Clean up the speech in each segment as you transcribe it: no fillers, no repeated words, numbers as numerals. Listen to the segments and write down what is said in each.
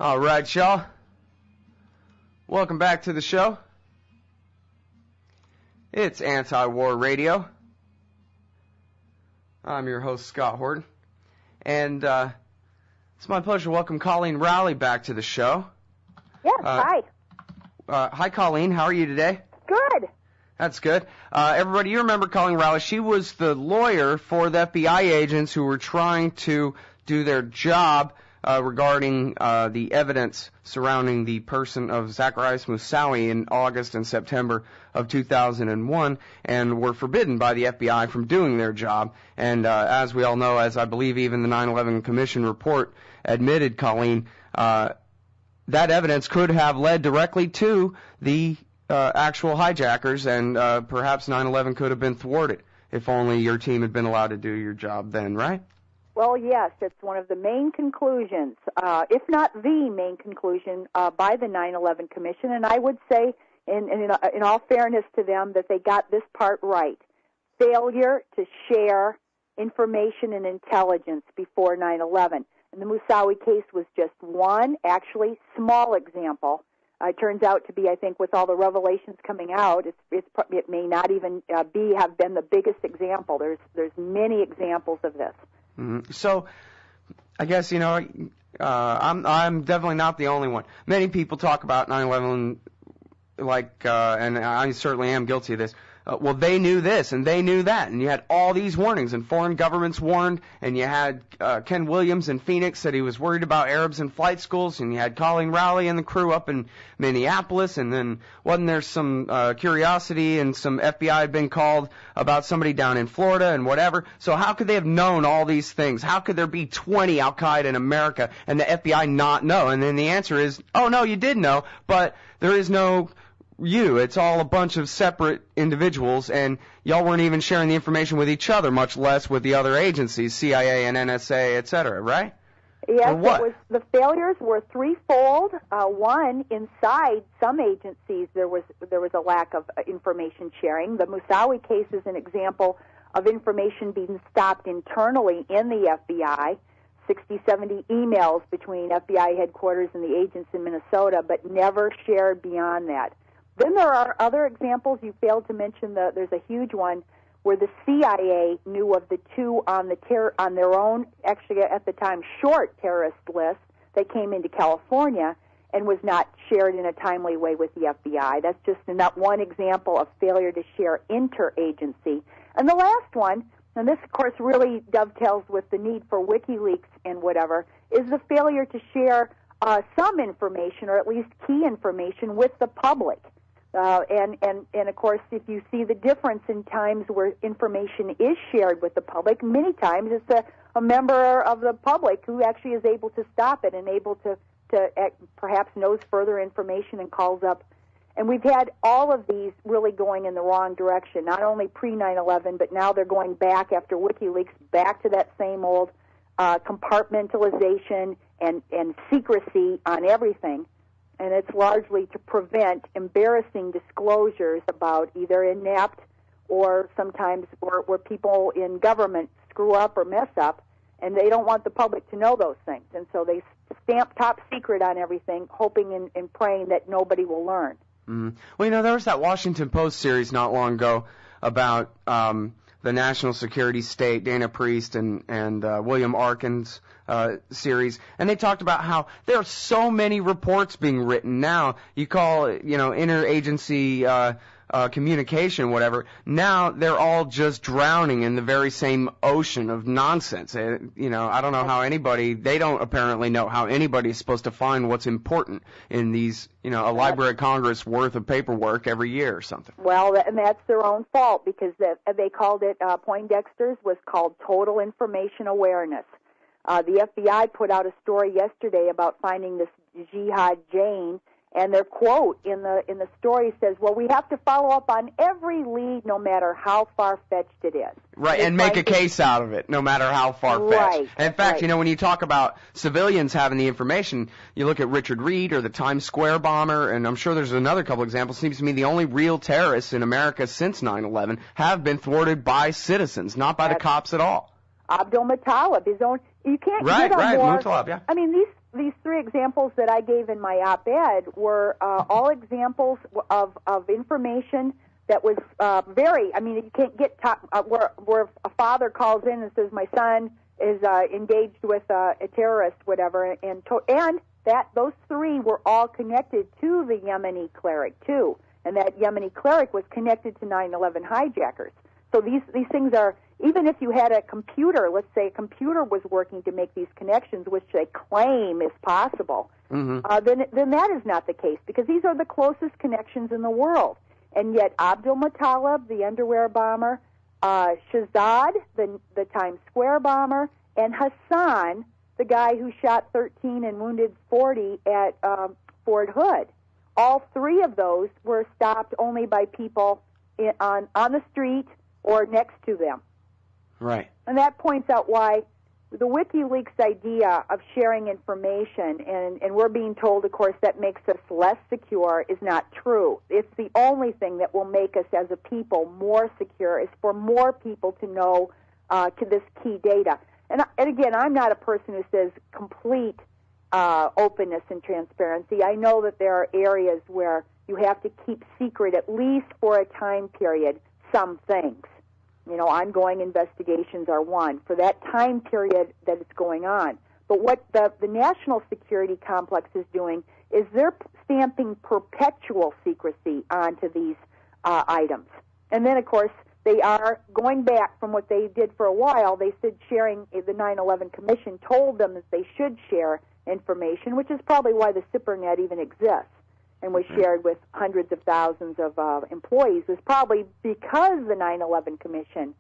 All right, y'all. Welcome back to the show. It's Anti-War Radio. I'm your host, Scott Horton. And it's my pleasure to welcome Coleen Rowley back to the show. Yes, hi. Hi, Coleen. How are you today? Good. That's good. Everybody, you remember Coleen Rowley. She was the lawyer for the FBI agents who were trying to do their job regarding the evidence surrounding the person of Zacarias Moussaoui in August and September of 2001, and were forbidden by the FBI from doing their job. And as we all know, as I believe even the 9/11 Commission report admitted, Coleen, that evidence could have led directly to the actual hijackers, and perhaps 9/11 could have been thwarted if only your team had been allowed to do your job then, right? Well, yes, it's one of the main conclusions, if not the main conclusion, by the 9/11 Commission, and I would say, in all fairness to them, that they got this part right. Failure to share information and intelligence before 9/11. And the Moussaoui case was just one, actually, small example. It turns out to be, I think, with all the revelations coming out, it may not even have been the biggest example. There's many examples of this. Mm-hmm. So, I guess, I'm definitely not the only one. Many people talk about 9/11 and I certainly am guilty of this. Well, they knew this and they knew that, and you had all these warnings, and foreign governments warned, and you had Ken Williams in Phoenix said he was worried about Arabs in flight schools, and you had Coleen Rowley and the crew up in Minneapolis, and then wasn't there some curiosity and some FBI had been called about somebody down in Florida and whatever. So how could they have known all these things? How could there be 20 Al-Qaeda in America and the FBI not know? And then the answer is, oh, no, you did know, but there is no you. It's all a bunch of separate individuals, and y'all weren't even sharing the information with each other, much less with the other agencies, CIA and NSA, et cetera, right? Yes, the failures were threefold. One, inside some agencies, there was a lack of information sharing. The Moussaoui case is an example of information being stopped internally in the FBI. 60, 70 emails between FBI headquarters and the agents in Minnesota, but never shared beyond that. Then there are other examples. You failed to mention there's a huge one where the CIA knew of the two on their own, actually at the time short terrorist list that came into California and was not shared in a timely way with the FBI. That's just not one example of failure to share interagency. And the last one, and this of course really dovetails with the need for WikiLeaks and whatever, is the failure to share some information, or at least key information, with the public. And of course, if you see the difference in times where information is shared with the public, many times it's a member of the public who actually is able to stop it and able to perhaps knows further information and calls up. And we've had all of these really going in the wrong direction, not only pre-9/11, but now they're going back after WikiLeaks, back to that same old compartmentalization and secrecy on everything. And it's largely to prevent embarrassing disclosures about either inept or sometimes where people in government screw up or mess up, and they don't want the public to know those things. And so they stamp top secret on everything, hoping and praying that nobody will learn. Mm-hmm. Well, there was that Washington Post series not long ago about the national security state, Dana Priest and William Arkin's series, and they talked about how there are so many reports being written now. You call it, interagency communication, whatever. Now they're all just drowning in the very same ocean of nonsense. I don't know how they don't apparently know how anybody is supposed to find what's important in these, a Library of Congress worth of paperwork every year or something. Well, and that's their own fault, because they called it, Poindexter's was called total information awareness. The FBI put out a story yesterday about finding this Jihad Jane, and their quote in the story says, "Well, we have to follow up on every lead, no matter how far-fetched it is." Right, and make a case out of it, no matter how far-fetched. Right. And in fact, when you talk about civilians having the information, you look at Richard Reed or the Times Square bomber, and I'm sure there's another couple examples. It seems to me the only real terrorists in America since 9/11 have been thwarted by citizens, not by the cops at all. Abdul Muttalib, his own. You can't get a more. Muttalib, yeah. I mean, these three examples that I gave in my op-ed were all examples of information that was you can't get where a father calls in and says, my son is engaged with a terrorist, whatever, and that those three were all connected to the Yemeni cleric, too. And that Yemeni cleric was connected to 9/11 hijackers. So these things are, even if you had a computer, let's say a computer was working to make these connections, which they claim is possible, then that is not the case, because these are the closest connections in the world. And yet Abdul Muttalib, the underwear bomber, Shahzad, the Times Square bomber, and Hassan, the guy who shot 13 and wounded 40 at Fort Hood. All three of those were stopped only by people on the street or next to them. Right. And that points out why the WikiLeaks idea of sharing information, and we're being told, of course, that makes us less secure, is not true. It's the only thing that will make us as a people more secure, is for more people to know this key data. And again, I'm not a person who says complete openness and transparency. I know that there are areas where you have to keep secret, at least for a time period, some things. Ongoing investigations are one, for that time period that it's going on. But what the national security complex is doing is they're stamping perpetual secrecy onto these items. And then, of course, they are going back from what they did for a while. They said sharing, the 9/11 Commission told them that they should share information, which is probably why the SIPRNet even exists and was shared with hundreds of thousands of employees, was probably because the 9/11 Commission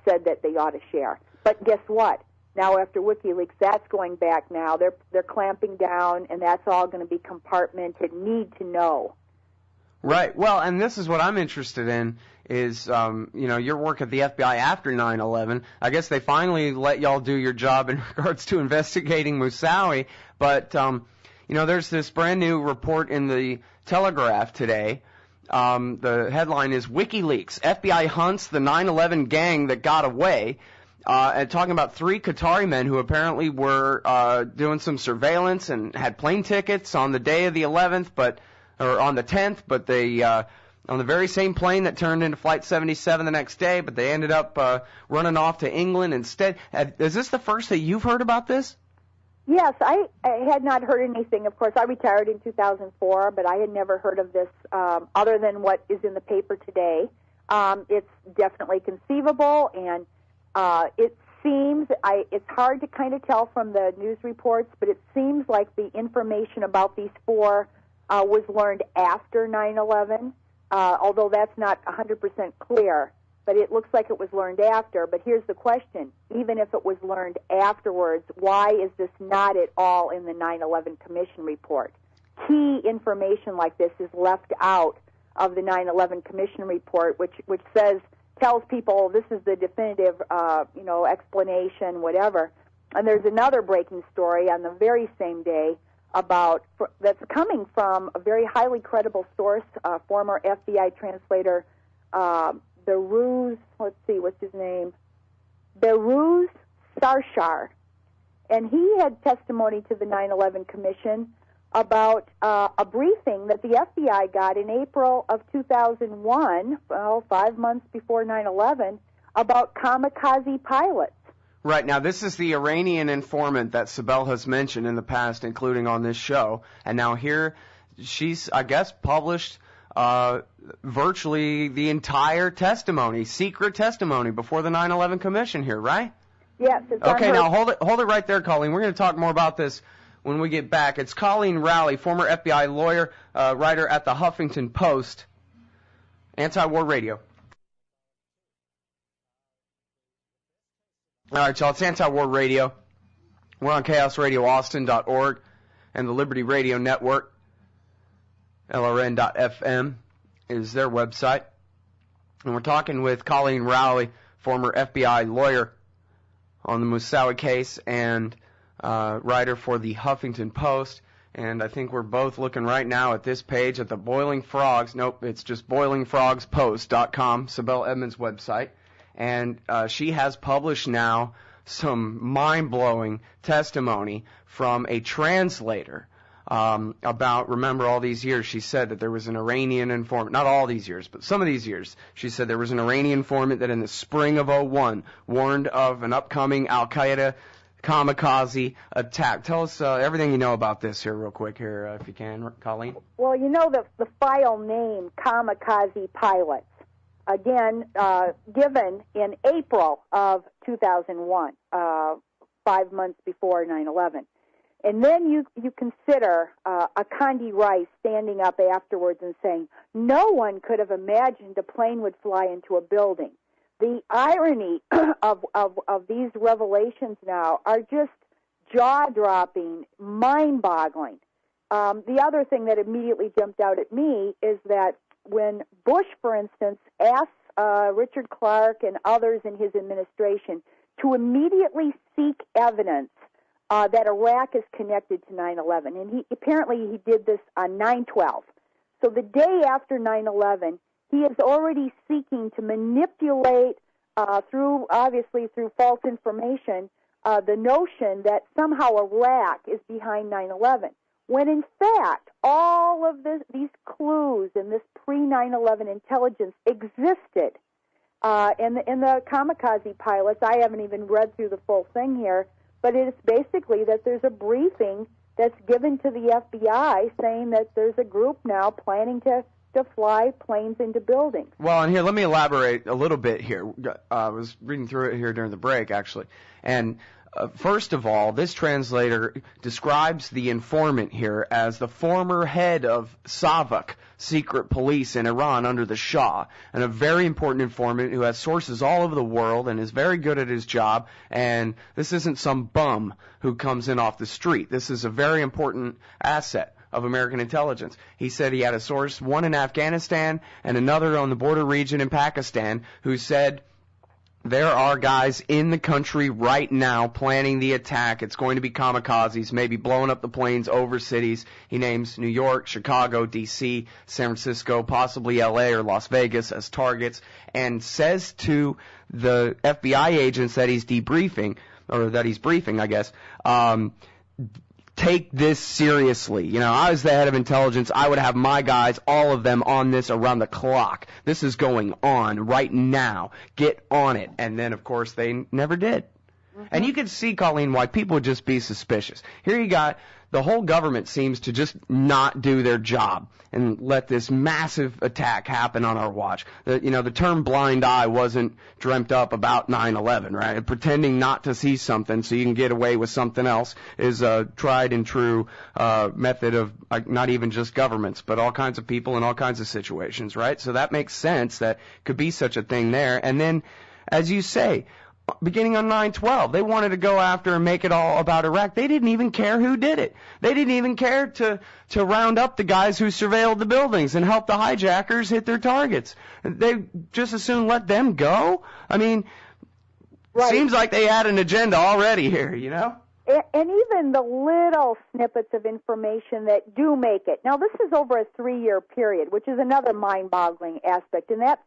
said that they ought to share. But guess what? Now, after WikiLeaks, that's going back now. They're clamping down, and that's all going to be compartmented, need to know. Right. Well, and this is what I'm interested in is, your work at the FBI after 9/11. I guess they finally let y'all do your job in regards to investigating Moussaoui, but there's this brand new report in the Telegraph today. The headline is WikiLeaks, FBI hunts the 9/11 gang that got away, and talking about 3 Qatari men who apparently were doing some surveillance and had plane tickets on the day of the 11th, or on the 10th, but they on the very same plane that turned into Flight 77 the next day, but they ended up running off to England instead. Is this the first that you've heard about this? Yes, I had not heard anything. Of course, I retired in 2004, but I had never heard of this other than what is in the paper today. It's definitely conceivable, and it seems, it's hard to kind of tell from the news reports, but it seems like the information about these 4 was learned after 9/11, although that's not 100% clear. But it looks like it was learned after. But here's the question. Even if it was learned afterwards, why is this not at all in the 9/11 Commission report? Key information like this is left out of the 9/11 Commission report, which tells people this is the definitive, explanation, whatever. And there's another breaking story on the very same day that's coming from a very highly credible source, former FBI translator, Behrouz, what's his name? Behrouz Sarshar. And he had testimony to the 9/11 Commission about a briefing that the FBI got in April of 2001, 5 months before 9/11, about kamikaze pilots. Right. Now, this is the Iranian informant that Sibel has mentioned in the past, including on this show. And now here she's, I guess, published virtually the entire testimony, secret testimony before the 9/11 Commission here, right? Yes. It's okay, now hold it right there, Coleen. We're going to talk more about this when we get back. It's Coleen Rowley, former FBI lawyer, writer at the Huffington Post, Anti-War Radio. All right, y'all, it's Anti-War Radio. We're on chaosradioaustin.org and the Liberty Radio Network. LRN.FM is their website. And we're talking with Coleen Rowley, former FBI lawyer on the Moussaoui case and writer for the Huffington Post. And I think we're both looking right now at this page at the Boiling Frogs. Nope, it's just boilingfrogspost.com, Sibel Edmonds' website. And she has published now some mind-blowing testimony from a translator about, remember, all these years she said that there was an Iranian informant, not all these years, but some of these years, she said there was an Iranian informant that in the spring of '01 warned of an upcoming Al-Qaeda Kamikaze attack. Tell us everything you know about this here real quick here, if you can, Coleen. Well, you know the file name, Kamikaze pilots, again, given in April of 2001, 5 months before 9/11. And then you consider Akandi Rice standing up afterwards and saying, no one could have imagined a plane would fly into a building. The irony of these revelations now are just jaw-dropping, mind-boggling. The other thing that immediately jumped out at me is that when Bush, for instance, asked Richard Clark and others in his administration to immediately seek evidence that Iraq is connected to 9/11, and he did this on 9/12. So the day after 9/11, he is already seeking to manipulate through false information the notion that somehow Iraq is behind 9/11, when in fact all of these clues and this pre-9/11 intelligence existed. And the Kamikaze pilots, I haven't even read through the full thing here, but it's basically that there's a briefing that's given to the FBI saying that there's a group now planning to fly planes into buildings. Well, and here, let me elaborate a little bit here. I was reading through it here during the break, actually. And first of all, this translator describes the informant here as the former head of SAVAK, secret police in Iran under the Shah, and a very important informant who has sources all over the world and is very good at his job. And this isn't some bum who comes in off the street. This is a very important asset of American intelligence. He said he had a source, one in Afghanistan and another on the border region in Pakistan, who said there are guys in the country right now planning the attack. It's going to be kamikazes, maybe blowing up the planes over cities. He names New York, Chicago, D.C., San Francisco, possibly L.A. or Las Vegas as targets, and says to the FBI agents that he's debriefing, or that he's briefing, I guess, take this seriously. You know, I was the head of intelligence. I would have my guys, all of them, on this around the clock. This is going on right now. Get on it. And then, of course, they never did. Mm-hmm. And you could see, Coleen, why people would just be suspicious. Here you got the whole government seems to just not do their job and let this massive attack happen on our watch. The term blind eye wasn't dreamt up about 9/11, right? Pretending not to see something so you can get away with something else is a tried and true method of not even just governments, but all kinds of people in all kinds of situations, right? So that makes sense that could be such a thing there. And then, as you say, beginning on 9/12, they wanted to go after and make it all about Iraq. They didn't even care who did it. They didn't even care to round up the guys who surveilled the buildings and help the hijackers hit their targets. They just as soon let them go. I mean, right. Seems like they had an agenda already here, you know? And even the little snippets of information that do make it. Now, this is over a 3-year period, which is another mind-boggling aspect. And that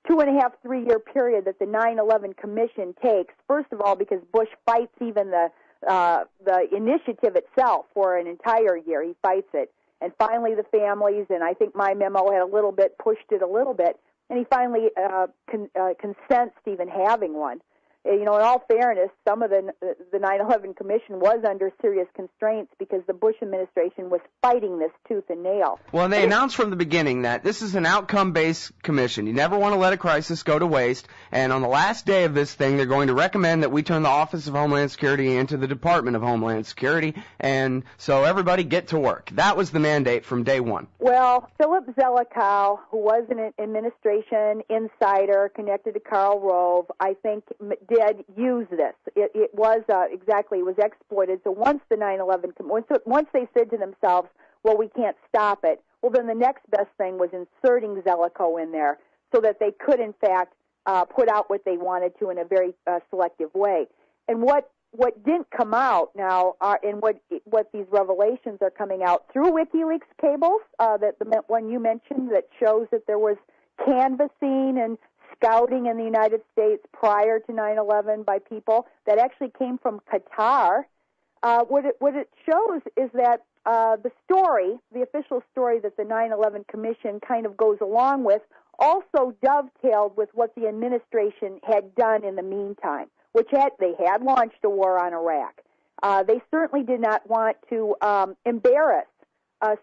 2.5, 3-year period that the 9/11 Commission takes, first of all, because Bush fights even the initiative itself for an entire year. He fights it. And finally the families, and I think my memo had pushed it a little bit, and he finally consents to even having one. In all fairness, some of the 9/11 Commission was under serious constraints because the Bush administration was fighting this tooth and nail. Well, and they announced from the beginning that this is an outcome-based commission. You never want to let a crisis go to waste. And on the last day of this thing, they're going to recommend that we turn the Office of Homeland Security into the Department of Homeland Security. And so everybody get to work. That was the mandate from day one. Well, Philip Zelikow, who was an administration insider connected to Karl Rove, I think did use this. It was it was exploited. So once the 9/11, once they said to themselves, well, we can't stop it, well, then the next best thing was inserting Zelikow in there so that they could, in fact, put out what they wanted to in a very selective way. And what didn't come out now, and what these revelations are coming out through WikiLeaks cables, that the one you mentioned that shows that there was canvassing and scouting in the United States prior to 9/11 by people that actually came from Qatar. What it shows is that the official story that the 9/11 Commission kind of goes along with, also dovetailed with what the administration had done in the meantime, which they had launched a war on Iraq. They certainly did not want to embarrass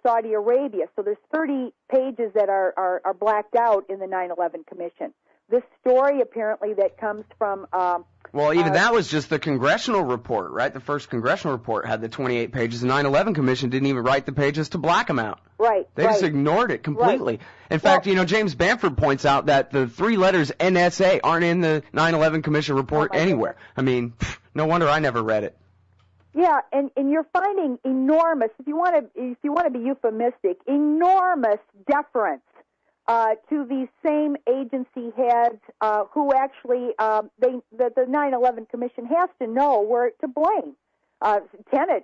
Saudi Arabia, so there's 30 pages that are blacked out in the 9/11 Commission. This story, apparently, that comes from... well, even that was just the congressional report, right? The first congressional report had the 28 pages. The 9/11 Commission didn't even write the pages to black them out. Right. They just ignored it completely. Right. In fact, James Bamford points out that the 3 letters NSA aren't in the 9/11 Commission report anywhere. Goodness. I mean, no wonder I never read it. Yeah, and you're finding enormous, if you want to be euphemistic, enormous deference to these same agency heads who actually the 9/11 Commission has to know were to blame.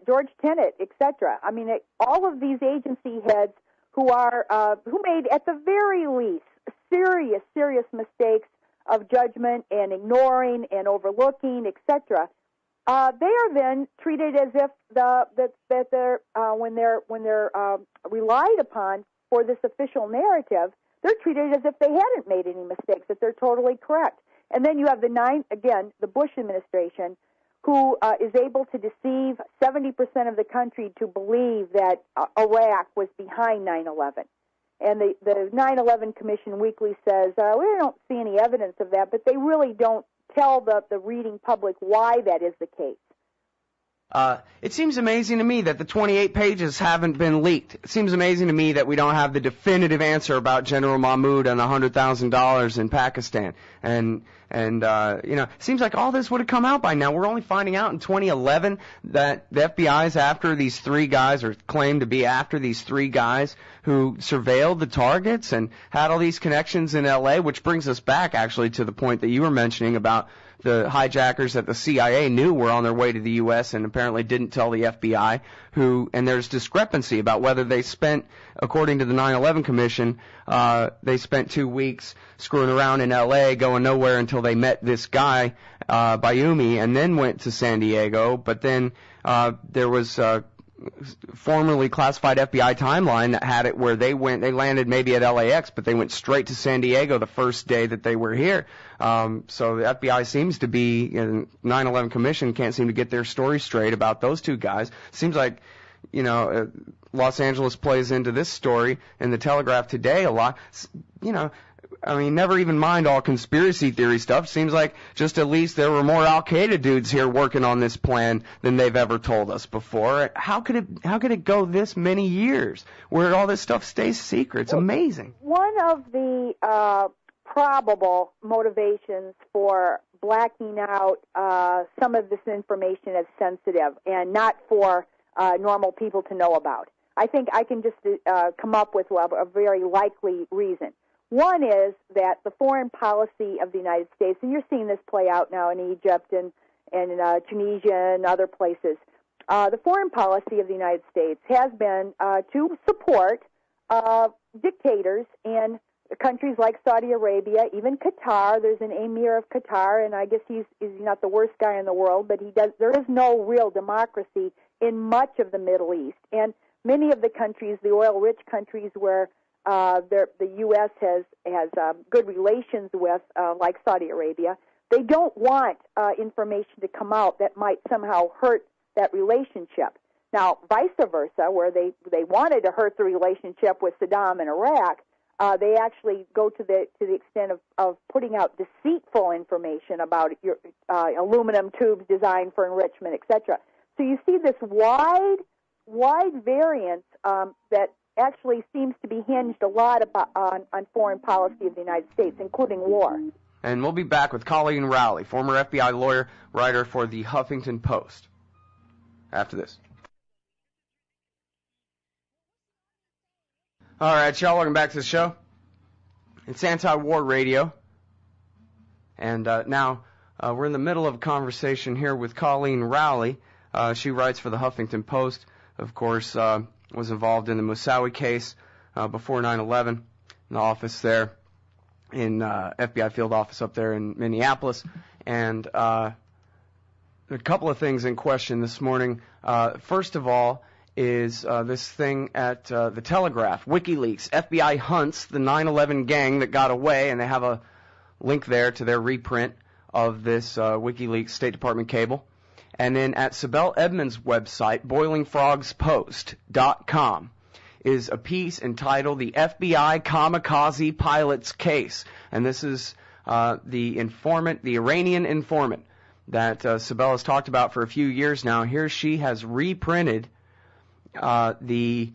George Tenet, etc. I mean, all of these agency heads who made at the very least serious mistakes of judgment and ignoring and overlooking, etc. They are then treated as if when they're relied upon for this official narrative, they're treated as if they hadn't made any mistakes, that they're totally correct. And then you have the Bush administration, who is able to deceive 70% of the country to believe that Iraq was behind 9/11. And the 9/11 Commission weekly says, we don't see any evidence of that, but they really don't tell the reading public why that is the case. It seems amazing to me that the 28 pages haven't been leaked. It seems amazing to me that we don't have the definitive answer about General Mahmoud and $100,000 in Pakistan. And it seems like all this would have come out by now. We're only finding out in 2011 that the FBI is after these 3 guys, or claim to be after these 3 guys who surveilled the targets and had all these connections in L.A., which brings us back actually to the point that you were mentioning about the hijackers that the CIA knew were on their way to the U.S. and apparently didn't tell the FBI, and there's discrepancy about whether they spent, according to the 9/11 Commission, they spent 2 weeks screwing around in L.A., going nowhere until they met this guy, Bayumi, and then went to San Diego. But then there was formerly classified FBI timeline that had it where they landed maybe at LAX, but they went straight to San Diego the first day that they were here. So the FBI seems to be, 9/11 Commission can't seem to get their story straight about those 2 guys. Seems like, Los Angeles plays into this story in the Telegraph today a lot. Never even mind all conspiracy theory stuff. Seems like just at least there were more Al-Qaeda dudes here working on this plan than they've ever told us before. How could it go this many years where all this stuff stays secret? It's amazing. One of the probable motivations for blacking out some of this information as sensitive and not for normal people to know about. I think I can just come up with a very likely reason. One is that the foreign policy of the United States, and you're seeing this play out now in Egypt and Tunisia and other places, the foreign policy of the United States has been to support dictators in countries like Saudi Arabia, even Qatar. There's an emir of Qatar, and I guess he's not the worst guy in the world, but there is no real democracy in much of the Middle East. And many of the countries, the oil-rich countries where the U.S. has good relations with, like Saudi Arabia, they don't want information to come out that might somehow hurt that relationship. Now, vice versa, where they wanted to hurt the relationship with Saddam and Iraq, they actually go to the extent of putting out deceitful information about your aluminum tubes designed for enrichment, etc. So you see this wide variance that actually seems to be hinged a lot on foreign policy of the United States, including war. And we'll be back with Coleen Rowley, former FBI lawyer, writer for the Huffington Post, after this. All right, y'all, welcome back to the show. It's Anti-War Radio. And now we're in the middle of a conversation here with Coleen Rowley. She writes for the Huffington Post, of course, was involved in the Moussaoui case before 9/11, in the office there. in FBI field office up there in Minneapolis. And a couple of things in question this morning. First of all is this thing at the Telegraph, WikiLeaks. FBI hunts the 9/11 gang that got away, and they have a link there to their reprint of this WikiLeaks State Department cable. And then at Sibel Edmonds' website, boilingfrogspost.com, is a piece entitled "The FBI Kamikaze Pilot's Case." And this is the informant, the Iranian informant that Sibel has talked about for a few years now. Here she has reprinted the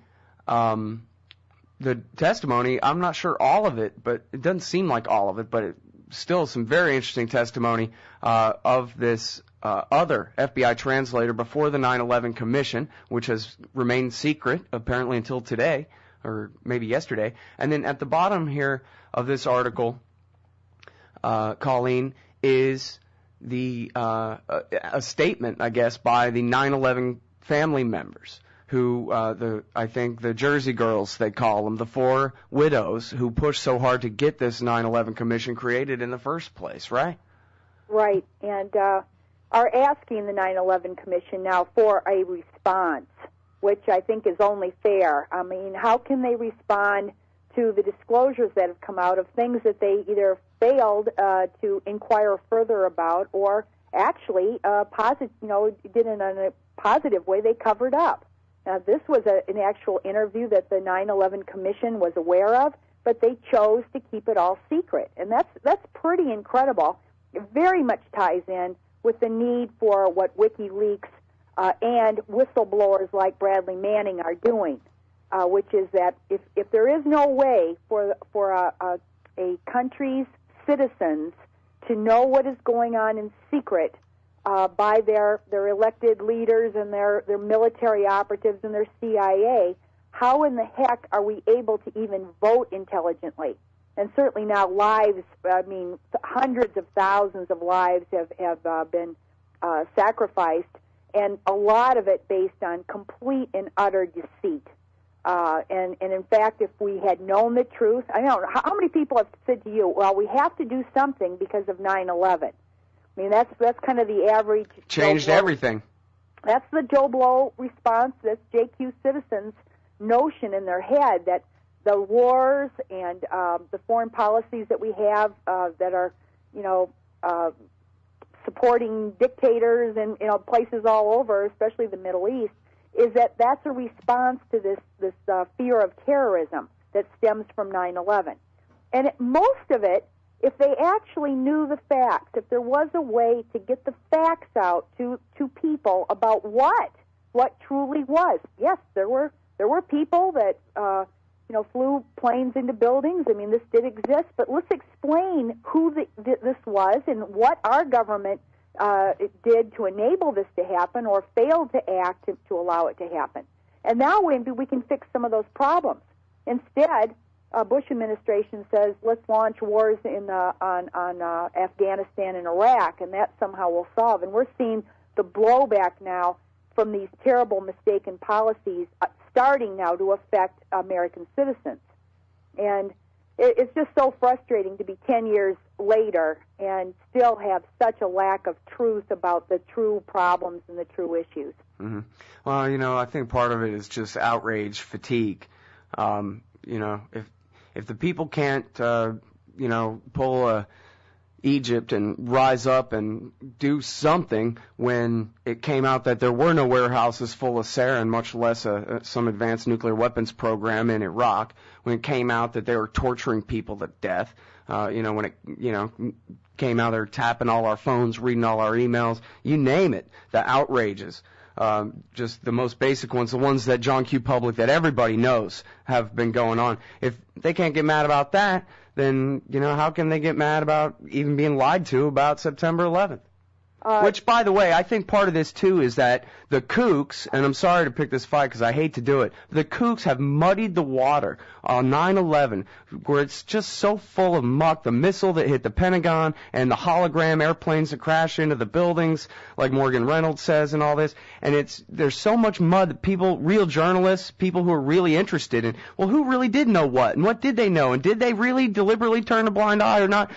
testimony. I'm not sure all of it, but it doesn't seem like all of it, but still some very interesting testimony of this other FBI translator before the 9/11 Commission, which has remained secret apparently until today, or maybe yesterday. And then at the bottom here of this article, Coleen, is the a statement, I guess, by the 9/11 family members, who I think the Jersey girls, they call them, the 4 widows who pushed so hard to get this 9/11 Commission created in the first place, right? Right, and are asking the 9/11 Commission now for a response, which I think is only fair. I mean, how can they respond to the disclosures that have come out of things that they either failed to inquire further about, or actually did in a positive way they covered up? Now, this was an actual interview that the 9/11 Commission was aware of, but they chose to keep it all secret, and that's pretty incredible. It very much ties in with the need for what WikiLeaks and whistleblowers like Bradley Manning are doing, which is that if there is no way for a country's citizens to know what is going on in secret by their elected leaders and their military operatives and their CIA, how in the heck are we able to even vote intelligently? And certainly now lives, I mean, hundreds of thousands of lives have been sacrificed, and a lot of it based on complete and utter deceit. And in fact, if we had known the truth, I don't know, how many people have said to you, well, we have to do something because of 9/11. I mean, that's kind of the average. Changed everything. That's the Joe Blow response. That's JQ citizens' notion in their head that the wars and the foreign policies that we have that are, supporting dictators in places all over, especially the Middle East, is that's a response to this fear of terrorism that stems from 9/11. And most of it, if they actually knew the facts, if there was a way to get the facts out to people about what truly was. Yes, there were people that flew planes into buildings. I mean, this did exist, but let's explain who this was and what our government did to enable this to happen, or failed to act to allow it to happen. And now maybe we can fix some of those problems. Instead, Bush administration says let's launch wars on Afghanistan and Iraq, and that somehow will solve. And we're seeing the blowback now from these terrible mistaken policies starting now to affect American citizens. And it's just so frustrating to be 10 years later and still have such a lack of truth about the true problems and the true issues. Mm-hmm. Well, I think part of it is just outrage fatigue. If the people can't, pull Egypt and rise up and do something when it came out that there were no warehouses full of sarin, much less some advanced nuclear weapons program in Iraq, when it came out that they were torturing people to death, when it, came out, they were tapping all our phones, reading all our emails, you name it, the outrages. Just the most basic ones, the ones that John Q. Public, that everybody knows, have been going on. If they can't get mad about that, then, how can they get mad about even being lied to about September 11th? Which, by the way, I think part of this, too, is that the kooks, and I'm sorry to pick this fight because I hate to do it, the kooks have muddied the water on 9/11, where it's just so full of muck, the missile that hit the Pentagon and the hologram airplanes that crash into the buildings, like Morgan Reynolds says and all this, and there's so much mud that people, real journalists, people who are really interested in, well, who really did know what, and what did they know, and did they really deliberately turn a blind eye or not,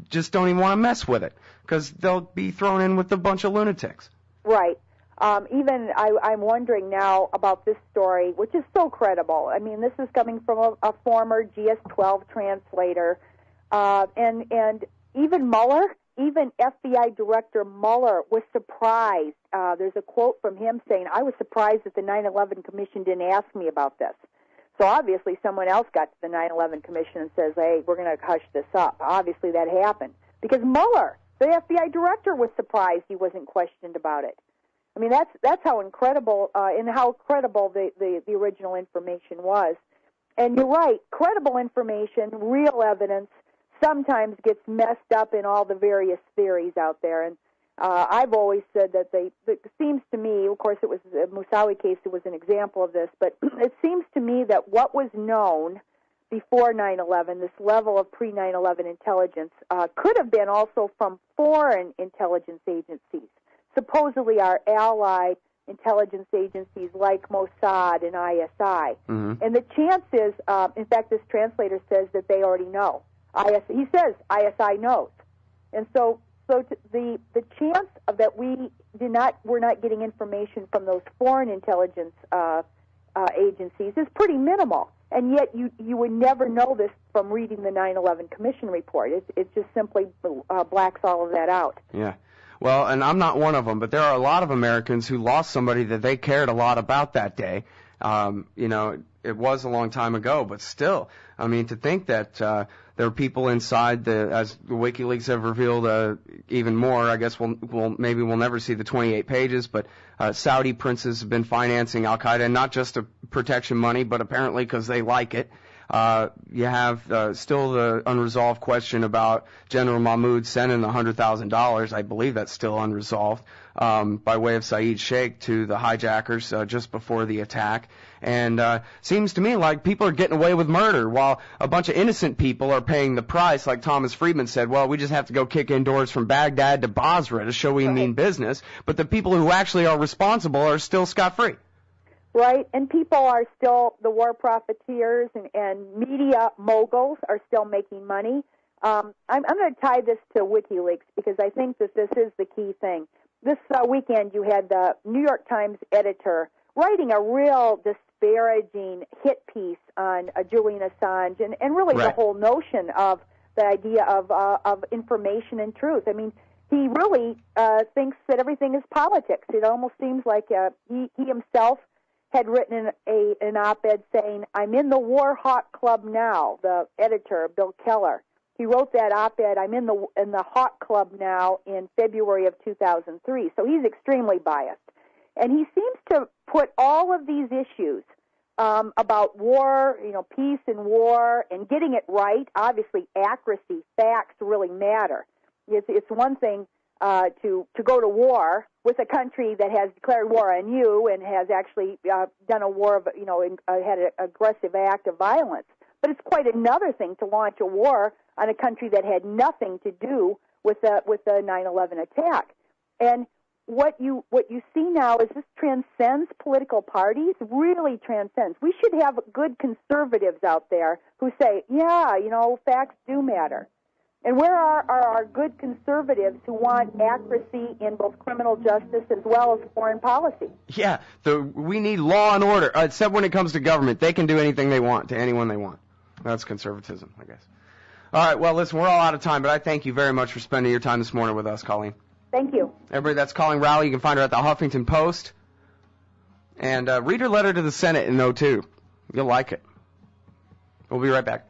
just don't even want to mess with it, because they'll be thrown in with a bunch of lunatics. Right. I'm wondering now about this story, which is so credible. I mean, this is coming from a former GS-12 translator, and even Mueller, even FBI Director Mueller was surprised. There's a quote from him saying, "I was surprised that the 9/11 Commission didn't ask me about this." So obviously someone else got to the 9/11 Commission and says, "Hey, we're going to hush this up." Obviously that happened because Mueller, the FBI director, was surprised he wasn't questioned about it. I mean, that's how incredible and how credible the original information was. And you're right, credible information, real evidence, sometimes gets messed up in all the various theories out there. And I've always said that it seems to me, of course it was the Moussaoui case, it was an example of this, but it seems to me that what was known before 9/11, this level of pre-9/11 intelligence, could have been also from foreign intelligence agencies, supposedly our ally intelligence agencies like Mossad and ISI. Mm-hmm. And the chance is, in fact, this translator says that they already know. He says ISI knows. And so the chance of that we're not getting information from those foreign intelligence agencies is pretty minimal. And yet you would never know this from reading the 9/11 Commission report. It just simply blacks all of that out. Yeah. Well, and I'm not one of them, but there are a lot of Americans who lost somebody that they cared a lot about that day. It was a long time ago, but still, I mean, to think that there are people inside as the WikiLeaks have revealed even more. I guess we'll never see the 28 pages, but Saudi princes have been financing Al Qaeda, not just to protection money, but apparently because they like it. You have still the unresolved question about General Mahmoud sending $100,000. I believe that's still unresolved by way of Saeed Sheikh to the hijackers just before the attack. And seems to me like people are getting away with murder while a bunch of innocent people are paying the price. Like Thomas Friedman said, well, we just have to go kick in doors from Baghdad to Basra to show we mean business. But the people who actually are responsible are still scot-free. Right, and people are still, the war profiteers and media moguls are still making money. I'm going to tie this to WikiLeaks because I think that this is the key thing. This weekend you had the New York Times editor writing a real disparaging hit piece on Julian Assange and really the whole notion of the idea of information and truth. I mean, he really thinks that everything is politics. It almost seems like he himself had written an op-ed saying, "I'm in the war hawk club now." The editor, Bill Keller, he wrote that op-ed, "I'm in the hawk club now," in February of 2003. So he's extremely biased, and he seems to put all of these issues about war, peace and war, and getting it right. Obviously, accuracy, facts really matter. It's one thing to go to war with a country that has declared war on you and has actually done a war of, had an aggressive act of violence. But it's quite another thing to launch a war on a country that had nothing to do with the 9/11 attack. And what you see now is this transcends political parties, really transcends. We should have good conservatives out there who say, yeah, facts do matter. And where are our good conservatives who want accuracy in both criminal justice as well as foreign policy? Yeah, we need law and order, except when it comes to government. They can do anything they want to anyone they want. That's conservatism, I guess. All right, well, listen, we're all out of time, but I thank you very much for spending your time this morning with us, Coleen. Thank you. Everybody, that's Coleen Rowley. You can find her at the Huffington Post. And read her letter to the Senate in 2002. You'll like it. We'll be right back.